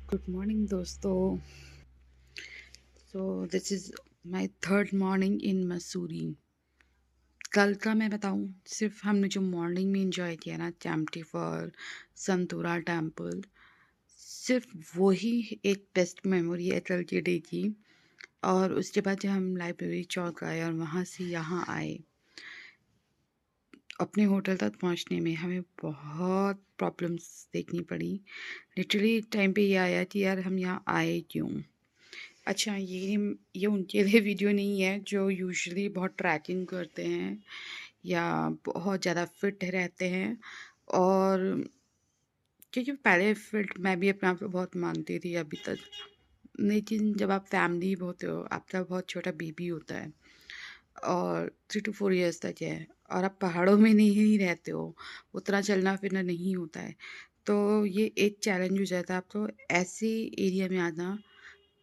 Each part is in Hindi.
गुड मॉर्निंग दोस्तों। So this is my third morning in Mussoorie. कल का मैं बताऊं, सिर्फ हमने जो मॉर्निंग में एंजॉय किया ना, चैम्प्टी फॉल, संतूरा टेम्पल, सिर्फ वही एक बेस्ट मेमोरी है कल के डे की। और उसके बाद जब हम लाइब्रेरी चौक आए और वहाँ से यहाँ आए, अपने होटल तक पहुँचने में हमें बहुत प्रॉब्लम्स देखनी पड़ी। लिटरली एक टाइम पे ये आया कि यार हम यहाँ आए क्यों। अच्छा, ये उनके लिए वीडियो नहीं है जो यूजुअली बहुत ट्रैकिंग करते हैं या बहुत ज़्यादा फिट रहते हैं। और क्योंकि पहले फिट मैं भी अपने आप को बहुत मानती थी अभी तक, लेकिन जब आप फैमिली होते हो, आपका बहुत छोटा बेबी होता है और 3 to 4 years तक है, और आप पहाड़ों में नहीं रहते हो, उतना चलना फिरना नहीं होता है, तो ये एक चैलेंज हो जाता है आपको ऐसे एरिया में आना।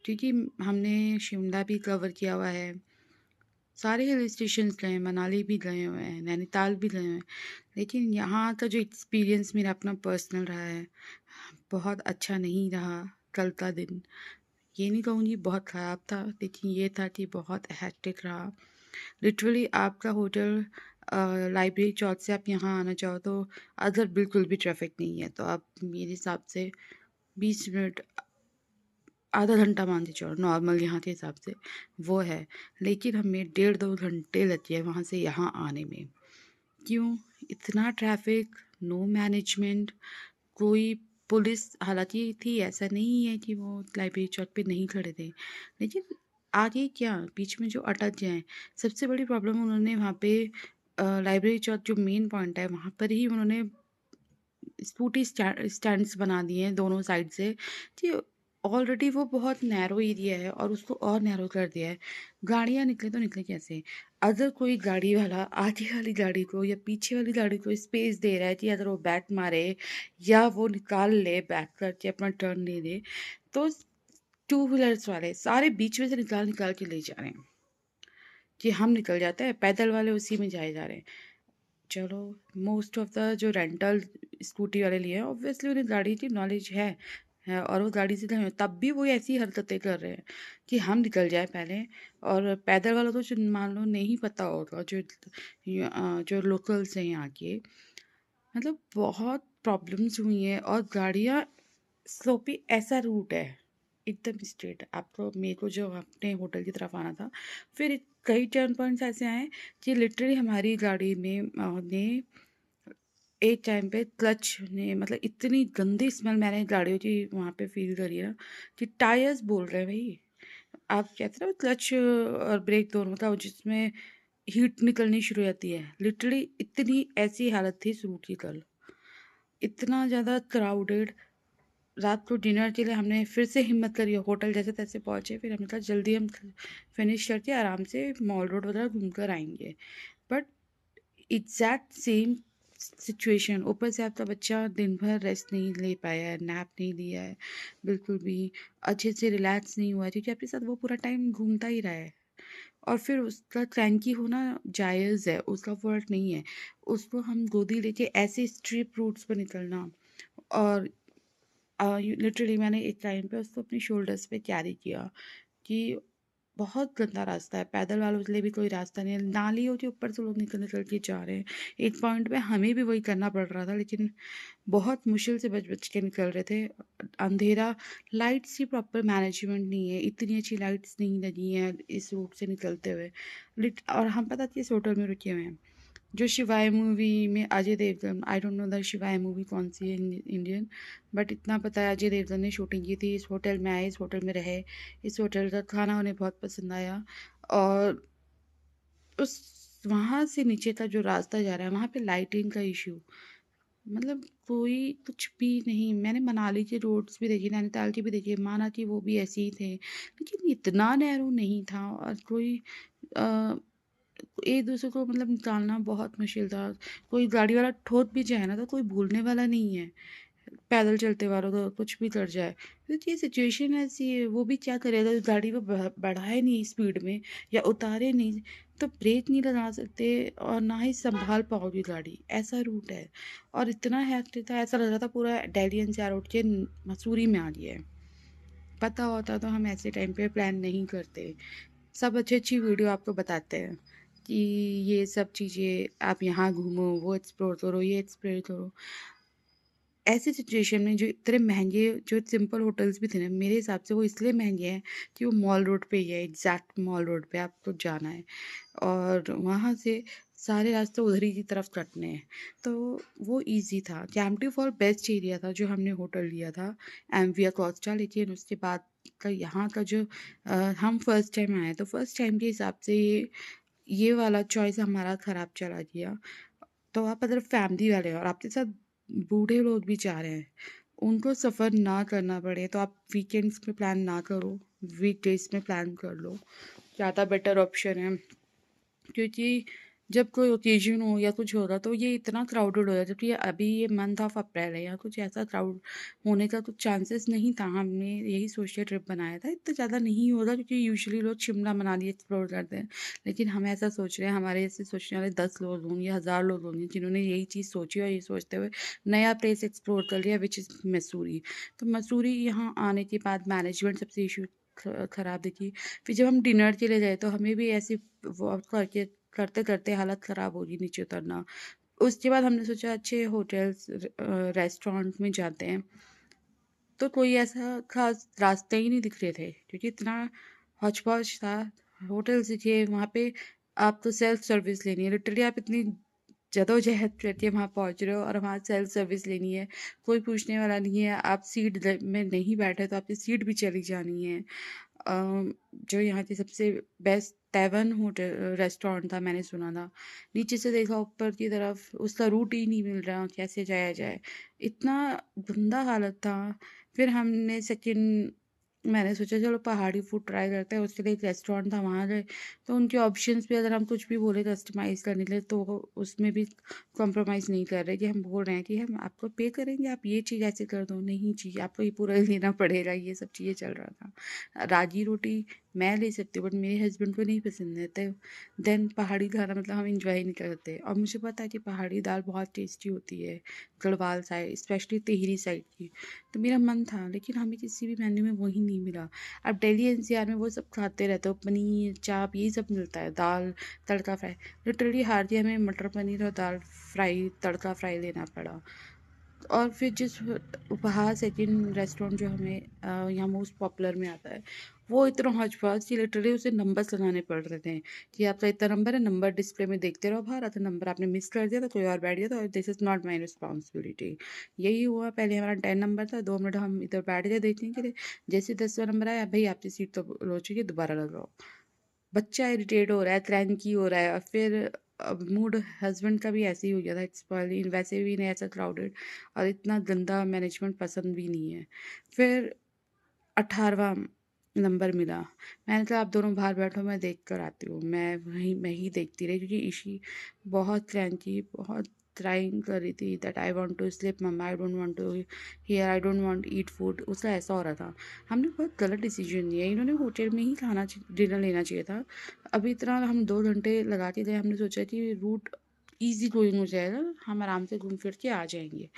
क्योंकि हमने शिमला भी कवर किया हुआ है, सारे हिल स्टेशंस गए हैं, मनाली भी गए हुए हैं, नैनीताल भी गए हुए हैं, लेकिन यहाँ का जो एक्सपीरियंस मेरा अपना पर्सनल रहा है, बहुत अच्छा नहीं रहा। कल का दिन ये नहीं कहूँगी बहुत ख़राब था, लेकिन ये था कि बहुत हेक्टिक रहा। लिटरली आपका होटल लाइब्रेरी चौक से आप यहाँ आना चाहो तो अगर बिल्कुल भी ट्रैफिक नहीं है तो आप मेरे हिसाब से 20 मिनट, आधा घंटा मान के चलो, नॉर्मल यहाँ के हिसाब से वो है। लेकिन हमें 1.5 2 घंटे लग गए वहाँ से यहाँ आने में। क्यों? इतना ट्रैफिक, नो मैनेजमेंट, कोई पुलिस हालांकि थी, ऐसा नहीं है कि वो लाइब्रेरी चौक पे नहीं खड़े थे, लेकिन आगे क्या बीच में जो अटक जाए। सबसे बड़ी प्रॉब्लम उन्होंने वहाँ पे लाइब्रेरी चौक जो मेन पॉइंट है वहाँ पर ही उन्होंने स्कूटी स्टैंड्स बना दिए हैं दोनों साइड से कि ऑलरेडी वो बहुत नैरो एरिया है और उसको और नैरो कर दिया है। गाड़ियाँ निकले तो निकले कैसे? अगर कोई गाड़ी वाला आगे वाली गाड़ी को या पीछे वाली गाड़ी को स्पेस दे रहा है कि अगर वो बैक मारे या वो निकाल ले बैक करके अपना टर्न ले ले, तो टू व्हीलर्स वाले सारे बीच में से निकाल निकाल के ले जा रहे हैं कि हम निकल जाते हैं, पैदल वाले उसी में जाए जा रहे हैं। चलो, मोस्ट ऑफ द जो रेंटल स्कूटी वाले लिए हैं ऑब्वियसली उन्हें गाड़ी की नॉलेज है और वो गाड़ी से गए हैं, तब भी वो ऐसी हरकतें कर रहे हैं कि हम निकल जाए पहले। और पैदल वालों को जो मान लो नहीं पता होगा, जो लोकल्स हैं यहाँ के, मतलब बहुत प्रॉब्लम्स हुई हैं। और गाड़ियाँ स्लोपी ऐसा रूट है एकदम स्ट्रेट, आपको मेरे को जो अपने होटल की तरफ आना था, फिर कई टर्न पॉइंट्स ऐसे आए कि लिटरली हमारी गाड़ी में ने एक टाइम पे क्लच ने, मतलब इतनी गंदी स्मेल मैंने गाड़ियों की वहाँ पे फील करी है ना कि टायर्स बोल रहे हैं भाई। आप कहते हैं ना क्लच और ब्रेक दोनों था जिसमें हीट निकलनी शुरू हो जाती है, लिटरली इतनी ऐसी हालत थी शुरू की कल। इतना ज़्यादा क्राउडेड। रात को डिनर के लिए हमने फिर से हिम्मत करी, होटल जैसे तैसे पहुँचे, फिर हमने कहा जल्दी हम फिनिश करके आराम से मॉल रोड वगैरह घूम कर आएंगे। बट एग्जैक्ट सेम सिचुएशन, ऊपर से आपका बच्चा दिन भर रेस्ट नहीं ले पाया है, नैप नहीं लिया है, बिल्कुल भी अच्छे से रिलैक्स नहीं हुआ है, क्योंकि आपके साथ वो पूरा टाइम घूमता ही रहा है। और फिर उसका क्रैंकी होना जायज़ है, उसका फॉल्ट नहीं है। उसको हम गोदी लेके ऐसे स्ट्रीट रूट्स पर निकलना, और लिटरली मैंने एक टाइम पे उसको अपनी शोल्डर्स पे कैरी किया कि बहुत गंदा रास्ता है, पैदल वालों के लिए भी कोई रास्ता नहीं है, नालियों के ऊपर से लोग निकल निकल के जा रहे हैं। एक पॉइंट पे हमें भी वही करना पड़ रहा था, लेकिन बहुत मुश्किल से बच बच के निकल रहे थे। अंधेरा, लाइट्स की प्रॉपर मैनेजमेंट नहीं है, इतनी अच्छी लाइट्स नहीं लगी हैं इस रूट से निकलते हुए। और हम पता कि इस होटल में रुके हुए हैं जो शिवाय मूवी में Ajay Devgn, I don't know the Shivaay movie कौन सी है इंडियन, बट इतना पता है अजय देवगन ने शूटिंग की थी। इस होटल में आए, इस होटल में रहे, इस होटल का खाना उन्हें बहुत पसंद आया। और उस वहाँ से नीचे का जो रास्ता जा रहा है वहाँ पे लाइटिंग का इशू, मतलब कोई कुछ भी नहीं। मैंने मनाली के रोड्स भी देखे, नैनीताल के भी देखे, माना कि वो भी ऐसे ही थे, लेकिन इतना नैरो नहीं था। और कोई अ, एक दूसरे को मतलब निकालना बहुत मुश्किल था। कोई गाड़ी वाला ठोक भी जाए ना तो कोई भूलने वाला नहीं है, पैदल चलते वालों को कुछ भी कर जाए। तो ये सिचुएशन ऐसी है, वो भी क्या करेगा, गाड़ी को बढ़ाए नहीं स्पीड में या उतारे नहीं, तो ब्रेक नहीं लगा सकते और ना ही संभाल पाओगी गाड़ी, ऐसा रूट है। और इतना हैक्टिक था, ऐसा लग रहा था पूरा दिल्ली एनसीआर उठ के मसूरी में आ गया है। पता होता तो हम ऐसे टाइम पे प्लान नहीं करते। सब अच्छी-अच्छी वीडियो आपको बताते हैं कि ये सब चीज़ें आप यहाँ घूमो, वो एक्सप्लोर करो, ये एक्सप्लोर करो। ऐसी सिचुएशन में जो इतने महँगे जो सिंपल होटल्स भी थे ना, मेरे हिसाब से वो इसलिए महँगे हैं कि वो मॉल रोड पे ही है, एग्ज़ैक्ट मॉल रोड पे आपको जाना है और वहाँ से सारे रास्ते उधर ही की तरफ कटने हैं। तो वो ईज़ी था। कैंपटी फॉल बेस्ट एरिया था जो हमने होटल लिया था एम्विया कोस्टा, लेकिन उसके बाद का यहाँ का जो हम फर्स्ट टाइम आए तो फर्स्ट टाइम के हिसाब से ये वाला चॉइस हमारा ख़राब चला गया। तो आप अगर फैमिली वाले हो और आपके साथ बूढ़े लोग भी जा रहे हैं, उनको सफ़र ना करना पड़े तो आप वीकेंड्स में प्लान ना करो, वीकडेज़ में प्लान कर लो, ज़्यादा बेटर ऑप्शन है। क्योंकि जब कोई ओकेज़न हो या कुछ होगा तो ये इतना क्राउडेड हो जाता है, जबकि अभी ये मंथ ऑफ अप्रैल है, या कुछ ऐसा क्राउड होने का कुछ चांसेस नहीं था। हमने यही सोच के ट्रिप बनाया था, इतना ज़्यादा नहीं होगा क्योंकि यूजुअली लोग शिमला मनाली एक्सप्लोर करते हैं। लेकिन हम ऐसा सोच रहे हैं, हमारे जैसे सोचने वाले 10 लोग होंगे, 1000 लोग होंगे जिन्होंने यही चीज़ सोची और ये सोचते हुए नया प्लेस एक्सप्लोर कर लिया, विच इज़ मसूरी। तो मसूरी यहाँ आने के बाद मैनेजमेंट सबसे इशू खराब दिखी। फिर जब हम डिनर के लिए गए तो हमें भी ऐसे वॉक करके करते-करते हालत ख़राब हो गई नीचे उतरना। उसके बाद हमने सोचा अच्छे होटल्स रेस्टोरेंट में जाते हैं, तो कोई ऐसा ख़ास रास्ते ही नहीं दिख रहे थे क्योंकि इतना हौच-पौच था। होटल्स दिखे, वहाँ पे आपको सेल्फ सर्विस लेनी है। लिटरली आप इतनी जदोजहद करके वहाँ पहुँच रहे हो और वहाँ सेल्फ सर्विस लेनी है। कोई पूछने वाला नहीं है, आप सीट में नहीं बैठे तो आपकी सीट भी चली जानी है। जो यहाँ की सबसे बेस्ट तैवन होटल रेस्टोरेंट था, मैंने सुना था। नीचे से देखा ऊपर की तरफ, उसका रूट ही नहीं मिल रहा, कैसे जाया जाए? इतना गंदा हालत था। फिर हमने सेकंड मैंने सोचा चलो पहाड़ी फूड ट्राई करते हैं, उसके लिए एक रेस्टोरेंट था वहाँ गए। तो उनके ऑप्शंस पे अगर हम कुछ भी बोले कस्टमाइज़ करने के लिए तो वो उसमें भी कॉम्प्रोमाइज़ नहीं कर रहे कि हम बोल रहे हैं कि हम आपको पे करेंगे, आप ये चीज़ ऐसे कर दो। नहीं जी, आपको ये पूरा लेना पड़ेगा, ये सब चीज़ें चल रहा था। रागी रोटी मैं ले सकती हूँ बट मेरे हस्बैंड को नहीं पसंद है, तो देन पहाड़ी खाना मतलब हम एन्जॉय नहीं करते। और मुझे पता है कि पहाड़ी दाल बहुत टेस्टी होती है, Garhwal side specially Tehri side की। तो मेरा मन था लेकिन हमें किसी भी मेन्यू में वही नहीं मिला। अब दिल्ली एनसीआर में वो सब खाते रहते हो, पनीर, चाप यही सब मिलता है, दाल, तड़का फ्राई। लिटरली हार्डली हमें मटर पनीर और दाल फ्राई, तड़का फ्राई लेना पड़ा। और फिर जिस वहाँ सेकंड रेस्टोरेंट जो हमें यहाँ मोस्ट पॉपुलर में आता है, वो इतना हौच-पौच कि लिटरली उसे नंबर्स लगाने पड़ रहे थे कि आपका इतना नंबर है, नंबर डिस्प्ले में देखते रहो बाहर, अगर नंबर आपने मिस कर दिया तो कोई और बैठ गया तो this is not my responsibility. यही हुआ, पहले हमारा 10 नंबर था, 2 मिनट हम इधर बैठ गए देखने के लिए, जैसे ही 10वाँ नंबर आया, भई आपकी सीट तो हो चुकी है, दोबारा लगाओ। बच्चा इरिटेट हो रहा है, क्रैंकी हो रहा है और फिर मूड हस्बैंड का भी ऐसे ही हो गया था, इट्स स्पॉइलिंग वैसे भी नहीं ऐसा क्राउडेड और इतना गंदा मैनेजमेंट पसंद भी नहीं है। फिर 18वाँ नंबर मिला। मैंने कहा आप दोनों बाहर बैठो, मैं देख कर आती हूँ। मैं ही देखती रही क्योंकि इशी बहुत क्रैंकी, बहुत क्राइंग कर रही थी that I want to sleep मम्मा, I don't want to hear, I don't want eat food. उसका ऐसा हो रहा था। हमने बहुत गलत डिसीजन लिया। इन्होंने होटल में ही डिनर लेना चाहिए था। अभी इतना हम 2 घंटे लगा के गए, हमने सोचा कि रूट ईज़ी गोइंग हो जाएगा, हम आराम से घूम फिर के आ जाएँगे।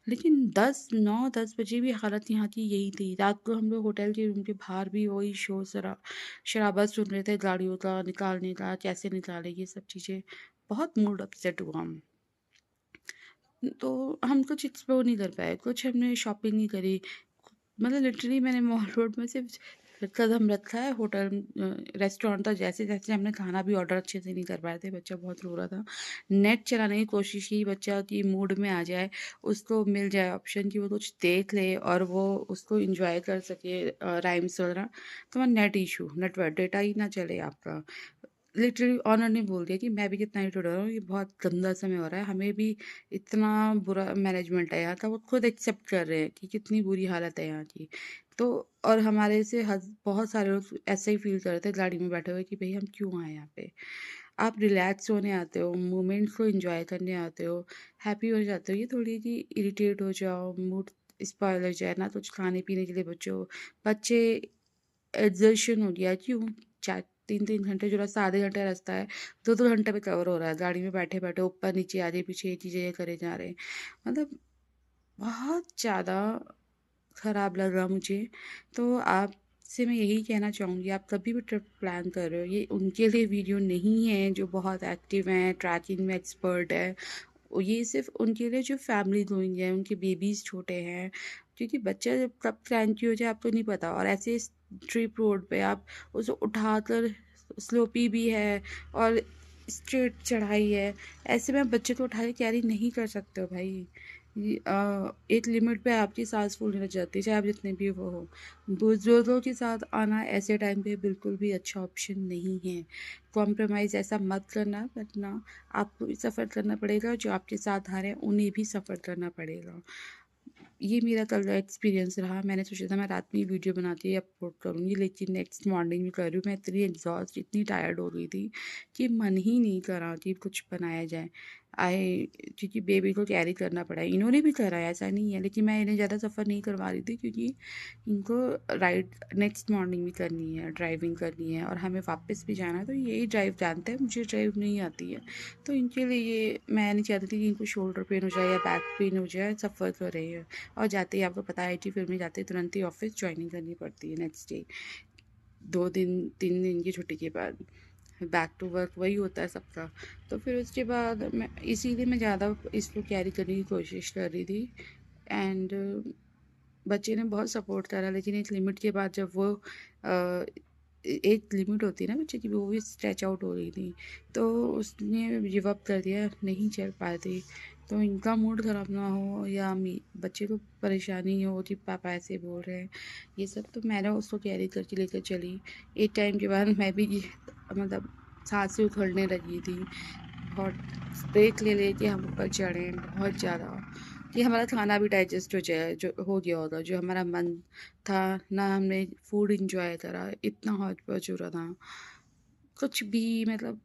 लेकिन 9-10 बजे भी हालत यहाँ की यही थी। रात को हम लोग होटल के रूम के बाहर भी वही शराबा सुन रहे थे गाड़ियों का निकालने का, कैसे निकालें ये सब चीज़ें। बहुत मूड अपसेट हुआ। तो हम कुछ एक्सप्लोर नहीं कर पाए, कुछ हमने शॉपिंग नहीं करी। मतलब लिटरली मैंने मॉल रोड में सिर्फ कदम रखा है, होटल रेस्टोरेंट था, जैसे-जैसे हमने खाना भी ऑर्डर अच्छे से नहीं कर पाए थे, बच्चा बहुत रो रहा था। नेट चलाने की कोशिश की, बच्चा कि मूड में आ जाए, उसको मिल जाए ऑप्शन कि वो कुछ देख ले और वो उसको एन्जॉय कर सके राइम्स वगैरह। तो वहाँ नेट इश्यू, नेटवर्क डेटा ही ना चले आपका। लिटरली ओनर ने बोल दिया कि मैं भी कितना इरिटेट हो रहा हूँ, ये बहुत गंदा समय हो रहा है, हमें भी इतना बुरा मैनेजमेंट है यहाँ का, वो खुद एक्सेप्ट कर रहे हैं कि कितनी बुरी हालत है यहाँ की। तो और हमारे से बहुत सारे लोग ऐसे ही फील कर रहे थे गाड़ी में बैठे हुए कि भई हम क्यों आए यहाँ पे? आप रिलैक्स होने आते हो, मोमेंट्स को एन्जॉय करने आते हो, हैप्पी हो जाते हो, ये थोड़ी है कि इरिटेट हो जाओ, मूड स्पॉइल हो जाए, ना कुछ खाने-पीने के लिए बचो। बच्चे एक्सर्शन हो गया, क्यों? 4 3-3 घंटे जो रास्ता आधे घंटे का रास्ता है, 2-2 घंटे में कवर हो रहा है। गाड़ी में बैठे-बैठे ऊपर-नीचे, आगे-पीछे ये चीज़ें ये करे जा रहे हैं। मतलब बहुत ज़्यादा ख़राब लगा मुझे। तो आपसे मैं यही कहना चाहूँगी, आप कभी भी ट्रिप प्लान कर रहे हो, ये उनके लिए वीडियो नहीं है जो बहुत एक्टिव हैं, ट्रैकिंग में एक्सपर्ट है। ये सिर्फ़ उनके लिए जो फैमिली गोइंग है, उनके बेबीज़ छोटे हैं, क्योंकि बच्चा जब कब क्रैंकी हो जाए आपको नहीं पता। और ऐसे स्ट्रिप रोड पे आप उसे उठाकर, स्लोपी भी है और स्ट्रेट चढ़ाई है, ऐसे में आप बच्चे को उठा के कैरी नहीं कर सकते हो भाई। एक लिमिट पे आपकी सांस फूलने लग जाती है, चाहे आप जितने भी वो हो। बुजुर्गों के साथ आना ऐसे टाइम पे बिल्कुल भी अच्छा ऑप्शन नहीं है। कॉम्प्रोमाइज़ ऐसा मत करना, वरना आपको भी सफ़र करना पड़ेगा, जो आपके साथ आ रहे हैं उन्हें भी सफ़र करना पड़ेगा। ये मेरा कल का एक्सपीरियंस रहा। मैंने सोचा था मैं रात में ही वीडियो बनाती अपलोड करूँगी, लेकिन नेक्स्ट मॉर्निंग में कर रही हूँ। मैं इतनी एग्ज़ॉस्ट, इतनी टायर्ड हो गई थी कि मन ही नहीं कर रहा कि कुछ बनाया जाए। क्योंकि बेबी को कैरी करना पड़ा है। इन्होंने भी करा है, ऐसा नहीं है, लेकिन मैं इन्हें ज़्यादा सफ़र नहीं करवा रही थी, क्योंकि इनको राइड नेक्स्ट मॉर्निंग भी करनी है, ड्राइविंग करनी है और हमें वापस भी जाना है। तो यही ड्राइव जानते हैं, मुझे ड्राइव नहीं आती है। तो इनके लिए ये मैं नहीं चाहती थी कि इनको शोल्डर पेन हो जाए या बैक पेन हो जाए, सफ़र कर रहे हैं। और जाते ही आपको पता है, आईटी फील्ड में जाते ही तुरंत ही ऑफिस ज्वाइनिंग करनी पड़ती है नेक्स्ट डे, 2 दिन 3 दिन की छुट्टी के बाद बैक टू वर्क वही होता है सबका। तो फिर उसके बाद मैं इसीलिए मैं ज़्यादा इसको कैरी करने की कोशिश कर रही थी। एंड बच्चे ने बहुत सपोर्ट करा, लेकिन एक लिमिट के बाद जब वो एक लिमिट होती है ना बच्चे की, वो भी स्ट्रेच आउट हो रही थी, तो उसने गिव अप कर दिया, नहीं चल पाए थे। तो इनका मूड ख़राब ना हो या बच्चे को परेशानी हो कि पापा ऐसे बोल रहे हैं, ये सब तो मैंने उसको कैरी करके लेकर चली। एक टाइम के बाद मैं भी मतलब सांसें उखड़ने लगी थी, बहुत ब्रेक ले लेके हम ऊपर चढ़े बहुत ज़्यादा, कि हमारा खाना भी डाइजेस्ट हो जाए, जो हो गया होता, जो हमारा मन था ना, हमने फूड इंजॉय करा, इतना हौच पौच हो रहा था, कुछ भी मतलब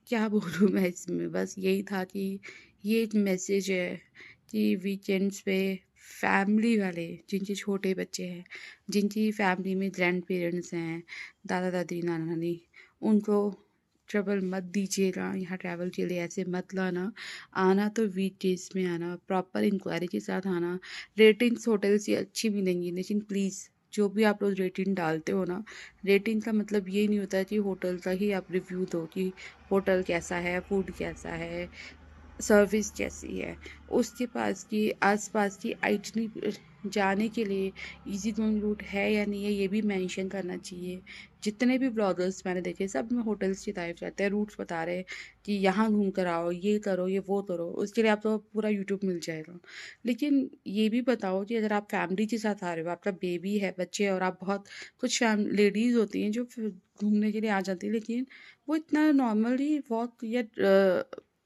क्या बोलूँ मैं इसमें। बस यही था कि ये एक मैसेज है कि वीकेंड्स पे फैमिली वाले, जिनके छोटे बच्चे हैं, जिनकी फैमिली में ग्रैंड पेरेंट्स हैं, दादा दादी नाना नानी, उनको ट्रबल मत दीजिएगा, यहाँ ट्रैवल के लिए ऐसे मत लाना। आना तो वीकडेज में आना, प्रॉपर इंक्वायरी के साथ आना। रेटिंग्स होटल से अच्छी मिलेंगी, लेकिन प्लीज़ जो भी आप लोग रेटिंग डालते हो ना, रेटिंग का मतलब ये नहीं होता कि होटल का ही आप रिव्यू दो कि होटल कैसा है, फूड कैसा है, सर्विस कैसी है। उसके पास की आसपास की आइटनी जाने के लिए इजी गोइंग रूट है या नहीं है, ये भी मेंशन करना चाहिए। जितने भी ब्लॉगर्स मैंने देखे, सब में होटल्स की तारीफ करते हैं, रूट्स बता रहे हैं कि यहाँ घूम कर आओ, ये करो, ये वो करो। उसके लिए आपको पूरा यूट्यूब मिल जाएगा। लेकिन ये भी बताओ कि अगर आप फैमिली के साथ आ रहे हो, आपका बेबी है, बच्चे हैं, और आप बहुत कुछ लेडीज़ होती हैं जो फिर घूमने के लिए आ जाती है, लेकिन वो इतना नॉर्मली वॉक या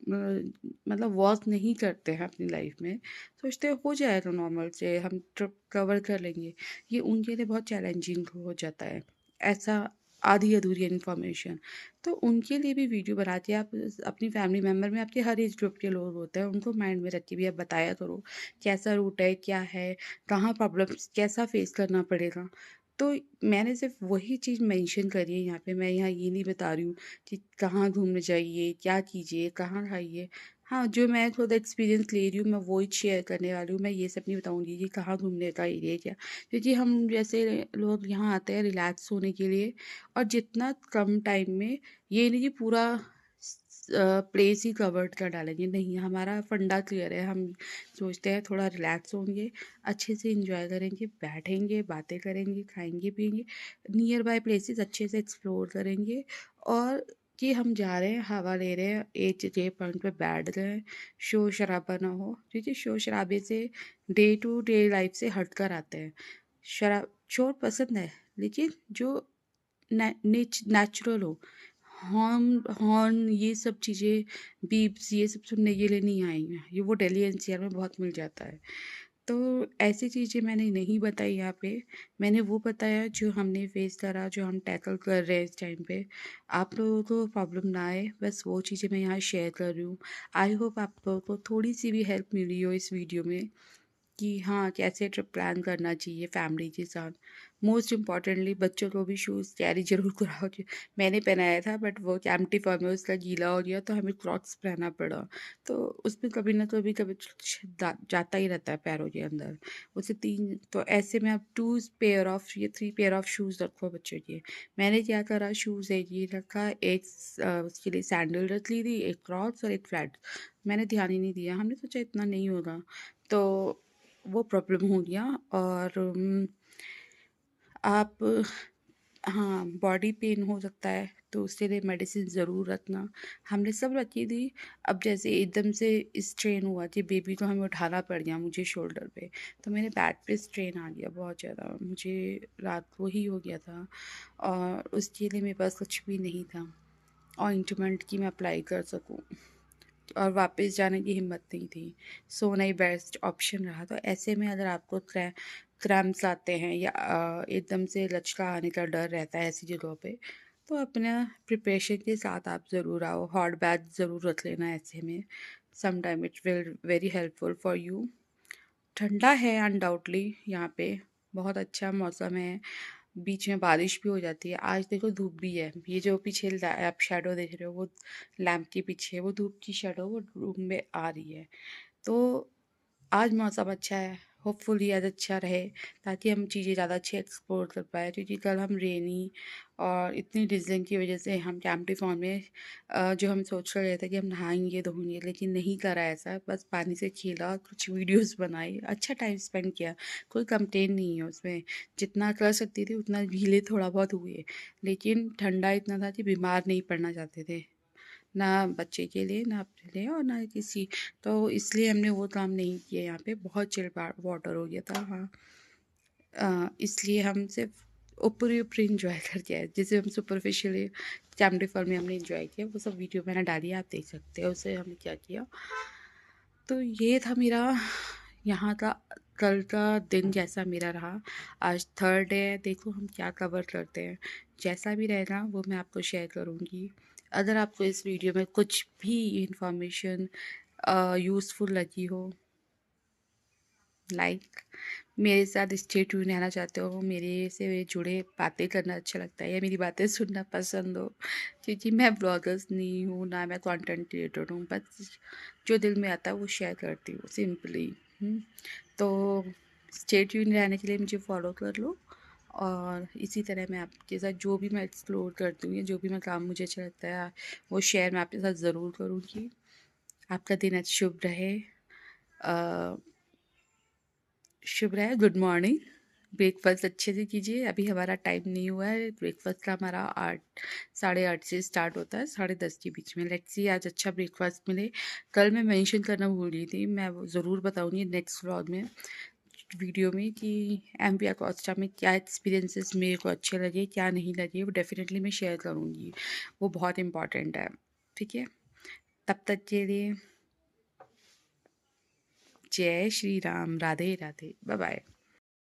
मतलब वॉक नहीं करते हैं अपनी लाइफ में, सोचते हैं हो जाएगा नॉर्मल से, हम ट्रिप कवर कर लेंगे। ये उनके लिए बहुत चैलेंजिंग हो जाता है, ऐसा आधी अधूरी इन्फॉर्मेशन। तो उनके लिए भी वीडियो बनाते हैं आप। अपनी फैमिली मेम्बर में आपके हर एज ग्रुप के लोग होते हैं, उनको माइंड में रख के भी आप बताया करो कैसा रूट है, क्या है, कहाँ प्रॉब्लम्स कैसा फेस करना पड़ेगा। तो मैंने सिर्फ वही चीज़ मेंशन करी है यहाँ पे, मैं यहाँ ये नहीं बता रही हूँ कि कहाँ घूमने जाइए, क्या कीजिए, कहाँ खाइए। हाँ, जो मैं खुद एक्सपीरियंस ले रही हूँ, मैं वही शेयर करने वाली हूँ। मैं ये सब नहीं बताऊँगी कि कहाँ घूमने का एरिया है क्या, क्योंकि हम जैसे लोग यहाँ आते हैं रिलैक्स होने के लिए, और जितना कम टाइम में, ये नहीं कि पूरा प्लेस ही कवर्ड कर डालेंगे, नहीं, हमारा फंडा क्लियर है। हम सोचते हैं थोड़ा रिलैक्स होंगे, अच्छे से एंजॉय करेंगे, बैठेंगे, बातें करेंगे, खाएंगे पिएंगे, नियर बाय प्लेसेस अच्छे से एक्सप्लोर करेंगे, और कि हम जा रहे हैं, हवा ले रहे हैं, एक जगह पॉइंट पे बैठ गए हैं, शोर शराबा ना हो, क्योंकि शोर शराबे से डे टू डे लाइफ से हट कर आते हैं। शोर पसंद है, लेकिन जो नेचुरल हो। हॉर्न हॉर्न ये सब चीज़ें, बीप्स, ये सब सुनने के लिए नहीं आई हैं। ये वो दिल्ली एनसीआर में बहुत मिल जाता है। तो ऐसी चीज़ें मैंने नहीं बताई यहाँ पे। मैंने वो बताया जो हमने फेस करा, जो हम टैकल कर रहे हैं इस टाइम पे। आप लोगों को प्रॉब्लम ना आए, बस वो चीज़ें मैं यहाँ शेयर कर रही हूँ। आई होप आप लोगों को थोड़ी सी भी हेल्प मिली हो इस वीडियो में, कि हाँ, कैसे ट्रिप प्लान करना चाहिए फैमिली के साथ। मोस्ट इम्पॉर्टेंटली बच्चों को भी शूज़ कैरी ज़रूर कराओ। मैंने पहनाया था बट वो एम्प्टी फॉर्म में उसका गीला हो गया तो हमें क्रॉक्स पहनना पड़ा। तो उसमें कभी ना कभी जाता ही रहता है पैरों के अंदर। उसे 3 तो ऐसे में आप 2 पेयर ऑफ या 3 पेयर ऑफ शूज़ रखो बच्चों के। मैंने क्या करा, शूज़ एक ये रखा, एक उसके लिए सैंडल रख ली थी, एक क्रॉक्स और एक फ्लैट। मैंने ध्यान ही नहीं दिया, हमने सोचा इतना नहीं होगा, तो वो प्रॉब्लम हो गया। और आप हाँ, बॉडी पेन हो सकता है तो उसके लिए मेडिसिन ज़रूर रखना। हमने सब रखी थी। अब जैसे एकदम से स्ट्रेन हुआ कि बेबी को हमें उठाना पड़ गया मुझे शोल्डर पे, तो मेरे बैक पे स्ट्रेन आ गया बहुत ज़्यादा, मुझे रात को ही हो गया था। और उसके लिए मेरे पास कुछ भी नहीं था ऑइंटमेंट कि मैं अप्लाई कर सकूँ, और वापस जाने की हिम्मत नहीं थी। सोना ही बेस्ट ऑप्शन रहा। तो ऐसे में अगर आपको क्रैम्प्स आते हैं या एकदम से लचका आने का डर रहता है ऐसी जगहों पे, तो अपना प्रिपरेशन के साथ आप ज़रूर आओ। हॉट बैग ज़रूर रख लेना ऐसे में। Some time it will very helpful for you. ठंडा है अनडाउटली यहाँ पे, बहुत अच्छा मौसम है। बीच में बारिश भी हो जाती है। आज देखो धूप भी है। ये जो पीछे आप शैडो देख रहे हो वो लैम्प के पीछे, वो धूप की शैडो वो रूम में आ रही है। तो आज मौसम अच्छा है। होपफुली आज अच्छा रहे ताकि हम चीज़ें ज़्यादा अच्छी एक्सप्लोर कर पाए, क्योंकि कल हम रेनी और इतनी डिज़लिंग की वजह से हम कैंपटी फॉर्म में जो हम सोच कर गए थे कि हम नहाएंगे धोएंगे, लेकिन नहीं करा ऐसा। बस पानी से खेला, कुछ वीडियोस बनाई, अच्छा टाइम स्पेंड किया। कोई कंप्लेन नहीं है उसमें। जितना कर सकती थी उतना गीले थोड़ा बहुत हुए, लेकिन ठंडा इतना था कि बीमार नहीं पड़ना चाहते थे, ना बच्चे के लिए, ना अपने लिए और ना किसी। तो इसलिए हमने वो काम नहीं किया। यहाँ पे बहुत चिल वाटर हो गया था। हाँ, इसलिए हम सिर्फ ऊपरी ऊपरी इंजॉय करके आए, जिसे हम सुपरफिशियली कैमरे फॉल में हमने इंजॉय किया। वो सब वीडियो मैंने डाली है, आप देख सकते हो उसे हमने क्या किया। तो ये था मेरा यहाँ का कल का दिन, जैसा मेरा रहा। आज थर्ड डे है, देखो हम क्या कवर करते हैं। जैसा भी रहेगा वो मैं आपको शेयर करूँगी। अगर आपको इस वीडियो में कुछ भी इंफॉर्मेशन यूज़फुल लगी हो, लाइक मेरे साथ स्टे ट्यून रहना चाहते हो, मेरे से जुड़े बातें करना अच्छा लगता है या मेरी बातें सुनना पसंद हो, क्योंकि मैं ब्लॉगर्स नहीं हूँ ना मैं कंटेंट क्रिएटर हूँ, बस जो दिल में आता है वो शेयर करती हूँ सिंपली। तो स्टे ट्यून रहने के लिए मुझे फॉलो कर लो। और इसी तरह मैं आपके साथ जो भी मैं एक्सप्लोर करती हूँ या जो भी मैं काम मुझे अच्छा लगता है वो शेयर मैं आपके साथ ज़रूर करूँगी। आपका दिन आज शुभ रहे। शुभ रहे। Good morning. ब्रेकफास्ट अच्छे से कीजिए। अभी हमारा टाइम नहीं हुआ है ब्रेकफास्ट का, हमारा 8 साढ़े 8 से स्टार्ट होता है, 10:30 के बीच में। लेट्स सी आज अच्छा ब्रेकफास्ट मिले। कल मैं मेंशन करना भूल गई थी, मैं वो ज़रूर बताऊंगी नेक्स्ट व्लॉग में, वीडियो में, कि एमवी अकोस्टा में क्या एक्सपीरियंसेस मेरे को अच्छे लगे क्या नहीं लगे, वो डेफिनेटली मैं शेयर करूँगी। वो बहुत इंपॉर्टेंट है। ठीक है, तब तक के लिए जय श्री राम, राधे राधे, बाय बाय।